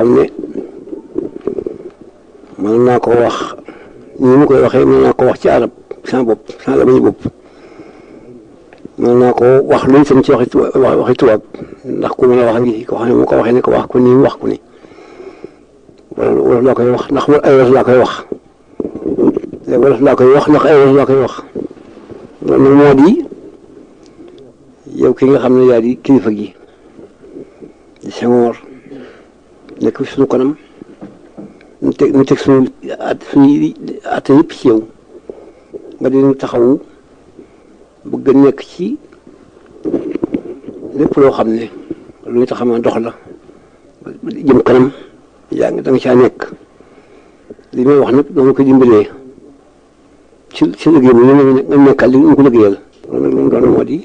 xam ne mën naa ko wax ni mu koy waxee mën naa ko wax ci arab sama bopp sama lamañu bopp mën naa ko wax lu itam ci waxi tubaab ndax ku mën a wax ngi ko xam ne mu ko waxee ne ko wax ko nii wax ko ni wolof laa koy wax ndax ay wolof laa koy wax wolof laa koy wax ndax ay wolof laa koy wax loolu nag moo di yow ki nga xam ne yaa di kilifa gi di Senghor nekk fi suñu kanam ñu teg suñu at yëpp ci yow nga di taxawu bëgg a nekk ci lépp loo xam ne lu ñu tax a dox la jëm kanam yaa ngi da nga caa nekk li may wax nag dama ko dimbalee ci liggéey bi nga nekkal li nga ko liggéeyal loolu nag lu mu doon moo di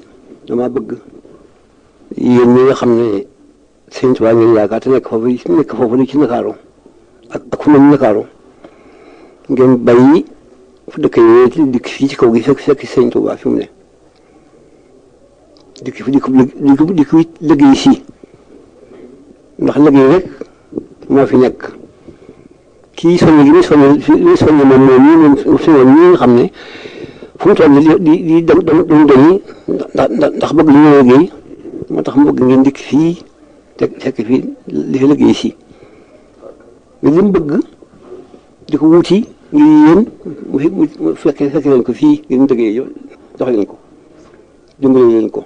damaa bëgg yéen ñi nga xam ne Sëñ Tuubaa ngeen yaakaar te nekk foofu li ci Ndakaaru ak fu mel ni Ndakaaru ngeen bàyyi fu dëkk yi dikk fii ci kaw gi fekk Sëñ Tuubaa fi mu ne dikk liggéey si ndax liggéey rek moo fi nekk kii soññ gi muy soññ moom ñi nga xam ne fu mu toll di dem ndax bëgg li ñu liggéey moo tax mu bëgg ngeen dikk fii te fekk fii li fi liggéey si mais li mu bëgg di ko wuti ngir yéen mu fekk leen ko fii ngeen mu liggéey jox leen ko dimbali leen ko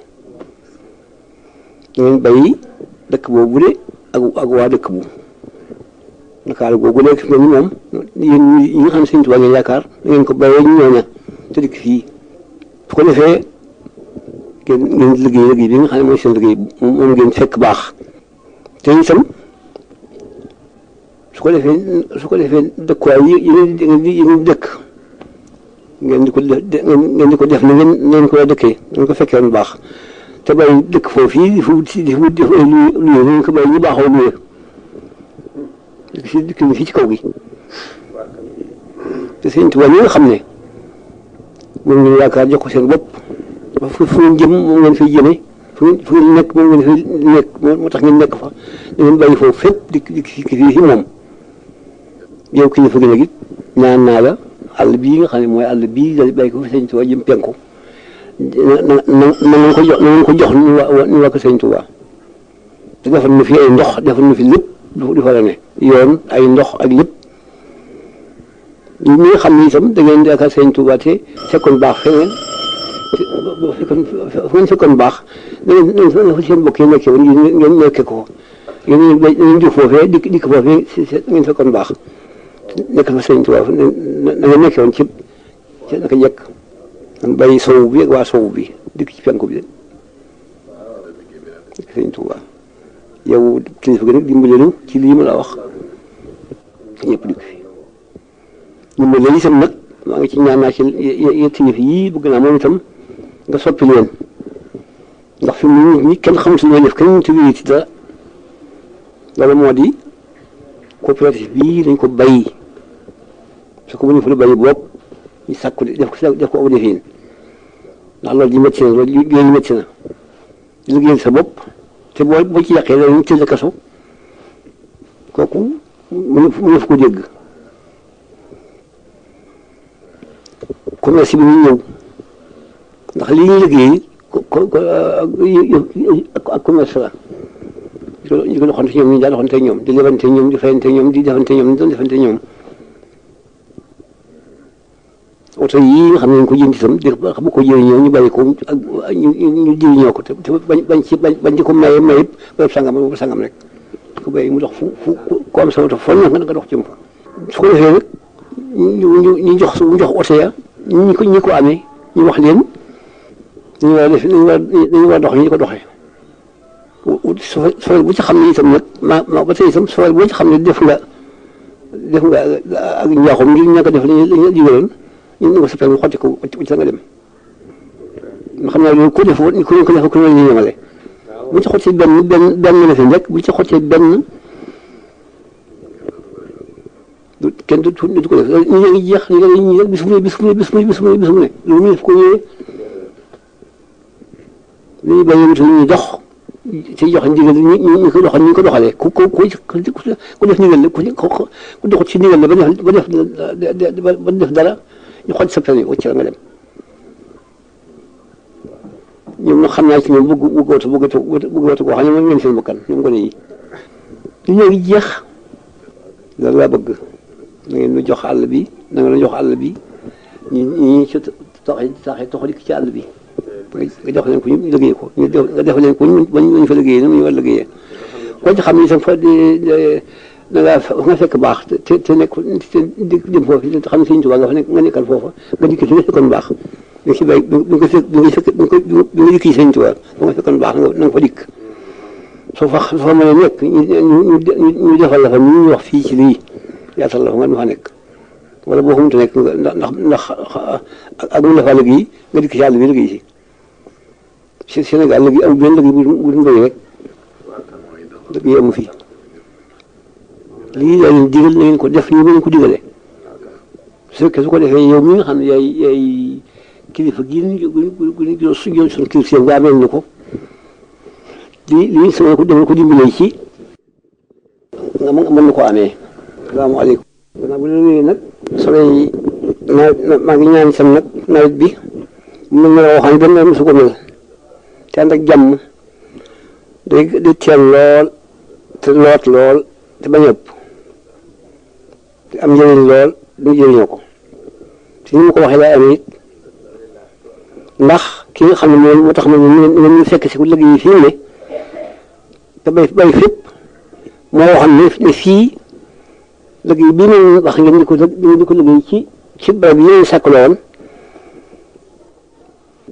ngeen bàyyi dëkk boobu de ak waa dëkk bu Ndakaaru googu léegi fi mu ne moom yéen ñi nga xam ne Sëñ Tuubaa ngeen yaakaar da ngeen ko bàyyee ñu ñooña te dikk fii su ko defee ngeen liggéey bi nga xam ne mooy seen liggéey moom ngeen fekk baax te itam su ko defee dëkkuwaay yi dëkk ngeen di ko def na ngeen ko dëkkee ngeen ko fekkee woon baax te bàyyi dëkk foofu yi di def ay luye ngeen ko bàyyi ñu baaxoo luye dëkk fii ci kaw gi te Sëñ Tuubaa ñi nga xam ne moom ngeen yaakaar jox ko seen bopp fu ngeen jëm moom ngeen fiy jëmee fu ngeen nekk moom ngeen fi nekk moo tax ngeen nekk fa da ngeen bàyyi foofu fépp di fii moom yow kilifa gi nag it ñaan naa la àll bii nga xam ne mooy àll bii da bàyyi ko fi Sëñ Tuubaa jëm penku na ngeen ko jox ñu waa ko Sëñ Tuubaa te defal na fi ay ndox defal na fi lépp di fa la ne yoon ay ndox ak lépp ñi nga xam ne itam da ngeen yaakaar Sëñ Tuubaa te fekkoon baax feneen fu ngeen fekkoon baax da ngeen fa seen mbokk yi nekkee woon ngeen nekkee ko ngeen jóg foofee dikk foofee ngeen fekkoon baax nekk fa Sëñ Tuubaa da ngeen nekkee woon ci naka jekk man bàyyi sow bi ak waa sow bi dikk ci penku bi dikk Sëñ Tuubaa yow kilifa gi nag dimbali nu ci lii ma la wax ñëpp dikk fi dimbali itam nag maa ngi ci ñaan naa ci yetti yëf yii bëgg naa moom itam nga soppi leen ndax fi mu nit ñi kenn xamul si ñooy def kenn mënut a wéy ci dara loolu moo di coopérative bii dañ ko bàyyi su ko mënee fa la bàyyi bopp ñu sàkku def ko aw defin ndax loolu di métti na loolu liggéey métti na liggéeyal sa bopp te boo ci yàqee dañuy tëj kaso kooku mënu fa ko dégg commerce bi ñu ñëw ndax li ñuy liggéey ak commerce la ñu ko doxante ñoom ñu daa doxante ñoom di lebante ñoom di fayante ñoom di defante ñoom di doon defante ñoom oto yii nga xam ne dañ ko jënd itam di xam ko jëriñoo ñu bàyyi ko ñu jëriñoo ko te bañ ci ko maye bërëb sangam rek ko bàyyi mu dox fu ko am sa oto foo nekk nga dox jëm fa su ko defee nag ñu jox oto ya ñi ko amee ñu wax leen dañu war a def dañu war a dox ñu ko doxee soo bu ci xam ne itam nag ma ba tey itam soo boo ci xam ne def nga ak njaaxum ngir ñàkk a def lañu digaloon ñun ñu ko soppeeku xotti ko ci nga dem nga xam naa loolu ku def ku ne ñu ñemale bu ci xottee benn la fi rek bu ci xottee benn kenn du ko def ñu ngi jeex ñu rek bis mu ne loolu ñu def ko ñëwee li ñu bàyyi wuute li ñuy dox te joxe ndigal ñu ko doxal ñu ko doxalee ku def ndigal la ku doxut ci ndigal la ba def dara ñu xoj sa permis wacc la nga dem ñoom nag xam naa ci ñoom bëggootu koo xam ne moom ngeen seen bakkan ñoom gone yi li ñëw jeex loolu laa bëgg na ngeen nu jox àll bi na ngeen nu jox àll bi ñu ci taxee toxalik ci àll bi nga jox leen ko ñu liggéey ko nga def leen ko ñu fa liggéeyee na mu ñu war a liggéeyee koo ci xam ne itam fa da nga fekk baax te nekk te dem foofu te xam ne Sëñ Tuubaa nga fa nekk nga nekkal foofa nga dikk si nga fekkoon baax nga si bay bi nga dikk si Sëñ Tuubaa ba nga fekkoon baax na nga fa dikk soo fa mën a nekk ñu defal la fa ñu ñu wax fii ci lii yaatal la fa nga nu fa nekk wala boo xamante nekk ndax ak mu defal liggéey nga dikk si àll bi liggéey si Sénégal liggéey amul benn liggéey bu dul mbéy rek liggéey amu fi lii laa leen digal na ngeen ko def nii ngeen ko digalee su fekkee su ko defee yow mi nga xam ne yaay kilifa gii gu suñu kilifa nga amee na ko lii sama ko demal ko dimbalee ci nga mën na ko amee. salaamaaleykum. gannaaw bu la wéyee nag soleil maa ngi ñaan sam nag nawet bi mu mel ne xam ne benn nawet su ko mel te ànd ak jàmm day teel lool te loot lool te bañ a ëpp te am njëriñ lool du jëriñoo ko te ni ma ko waxee laay amee it ndax ki nga xam ne moom moo tax ma ñu fekk si ku liggéey fii ne te bay fépp moo waxoon ne fii liggéey bii moom wax ngeen di ko liggéey ci barab yi ngeen sàkkaloo woon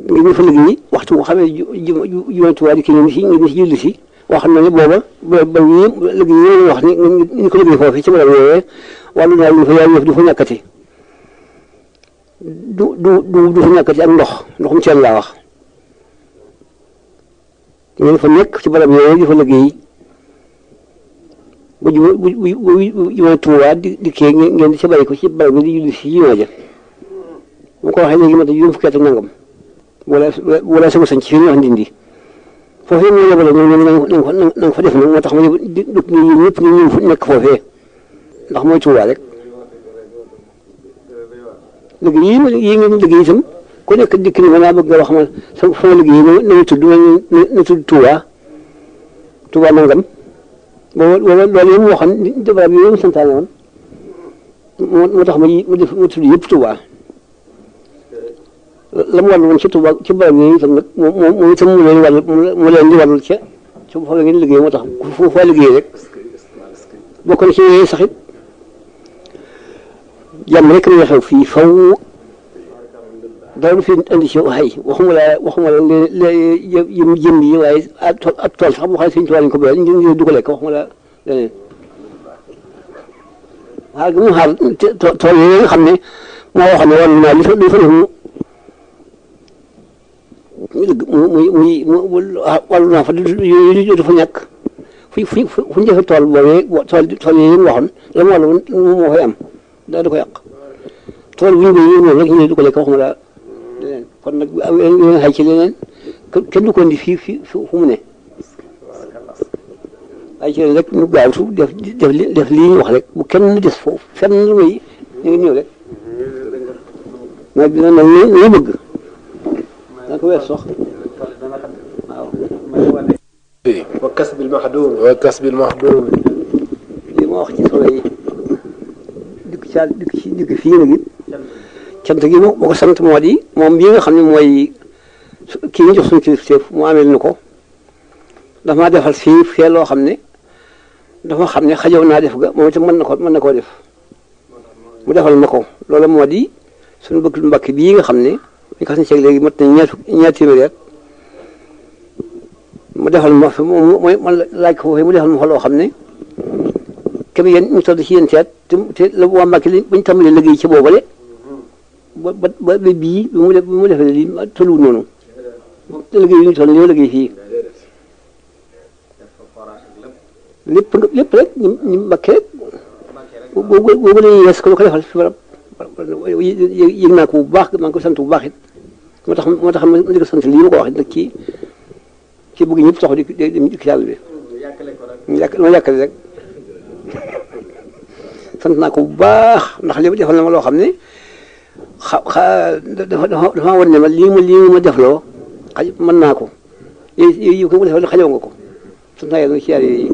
ngeen di fa liggéey waxtu boo xamee jumantuwaa di ki ngeen si julli si wax na ne booba ba liggéey yi wax ni ñu ko liggéey foofu ci barab yooyee wàllu naa lu fa yaay yëf du fa ñàkkati du fa ñàkkati ak ndoxum seen laa wax ngeen fa nekk ci barab yooyu di fa liggéey bu jumantuwaa di kii ngeen di ca bàyyi ko ci barab bi di julli si jumaa ja bu ko waxee léegi ma juróom fukki at ak nangam wala sama sañ ci fi ñu wax ndindi foofu yëpp ñu yebale na nga fa def nag moo tax ma ñëpp ñu nekk foofee ndax mooy Tuubaa rek liggéey yi ngeen liggéey itam ku nekk dikk ni ma naa bëgg nga wax ma sama liggéey na tudd na tudd Tuubaa nangam booba loolu yëpp moo xam barab yi yëpp santaane woon moo tax ma tudd yëpp Tuubaa la mu wàllu woon ci Tuubaa ci barab yooyu itam nag moom itam mu leen di wàllul ca foofu ngeen liggéey moo tax fu fa liggéey rek bokk na ci yooyu sax it jàmm rek la xew fii faw dara du fi indi ci xay waxuma la yëm jënd yi waaye ab tool sax boo xam ne Sëñ Tuubaa lañ ko béyal ñu du ko lekk waxuma la leneen xaar gi mu xaar tool yooyu nga xam ne moo waxoon ne wàllu naa li fa def muy wàllu naa fa yooyu dafa ñàkk fu ñu defee tool boobee tool yooyu mu waxoon la mu wàllu moo koy am da ko yàq tool bu ñu béy moom rek ñu du ko lekk waxuma la leneen kon nag yeneen xay ci leneen kenn du ko indi fii fu mu ne ay ci rek ñu gaawtu def lii ñu wax rek bu kenn des foofu fenn lu muy ñu ngi ñëw rek nawet bi nag ñu bëgg da ko weer sox waaw wa kasbil maxduum li ma wax ci solo yi dikk fii nag it cant gi moo ko sant moo di moom bii nga xam ne mooy kii ñu jox suñu kilifteef mu ameel na ko dafa maa defal fee loo xam ne dafa xam ne xajow naa def ga moom itam mën na koo def mu defal ma ko loolu moo di suñu bëgg lu mbakk bii nga xam ne ñu ko ceeg léegi mat na ñaar téeméeri at mu defal ma fa ma laaj ko foofee mu defal ma fa loo xam ne képp yéen ñu toll ci yéen teet te la waa Mbàkke li bañ tàmbalee liggéey ci boobale ba bii bi mu defee lii tolluwul noonu te liggéey yi ñu toll ñoo liggéey fii lépp rek ñu Mbàkke rek boobu la ñuy yees ko defal fi barab yëg naa ko bu baax maa ngi ko sant bu baax it moo tax ma di ko sant lii ma ko wax nag ci ci bëgg ñëpp taxaw di ci yàlla bi loo yàkkale rek sant naa ko bu baax ndax li defal na ma loo xam ne dafa war ne ma lii ma defloo xaj mën naa ko yi ko defal xajoo nga ko sant naa yàlla ci yàlla yi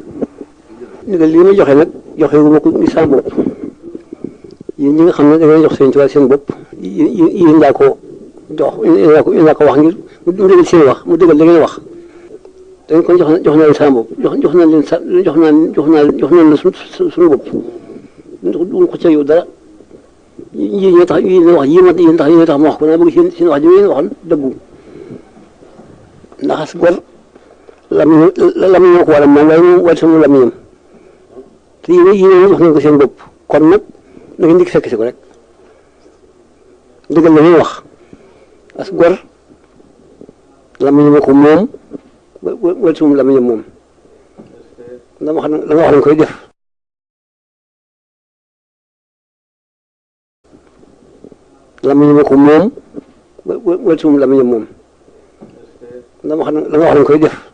ndigal lii ma joxe nag joxe wu ma ko ngi sama bopp yéen ñi nga xam ne da ngeen jox seen tubaab seen bopp yéen laa ko jox yéen laa ko wax ngir mu dëggal seen wax mu dëggal da ngeen wax da ngeen kon jox naa leen sama bopp jox naa leen jox naa leen suñu bopp duñ ko ca yow dara yéen ñoo tax yéen wax yéen tax ma wax ko naa bëgg seen wax ji ngeen waxoon dëggu ndax as gor lamiñoo ko wala moom waaye moom wala sama lamiñam te yéen jox ngeen ko seen bopp kon nag da ngeen di fekk si ko rek dëggal la muy wax as gor lamiñam ko moom wala sama lamiñam moom la nga wax dañ koy def lamiñam ko moom wala sama lamiñam moom la nga wax dañ koy def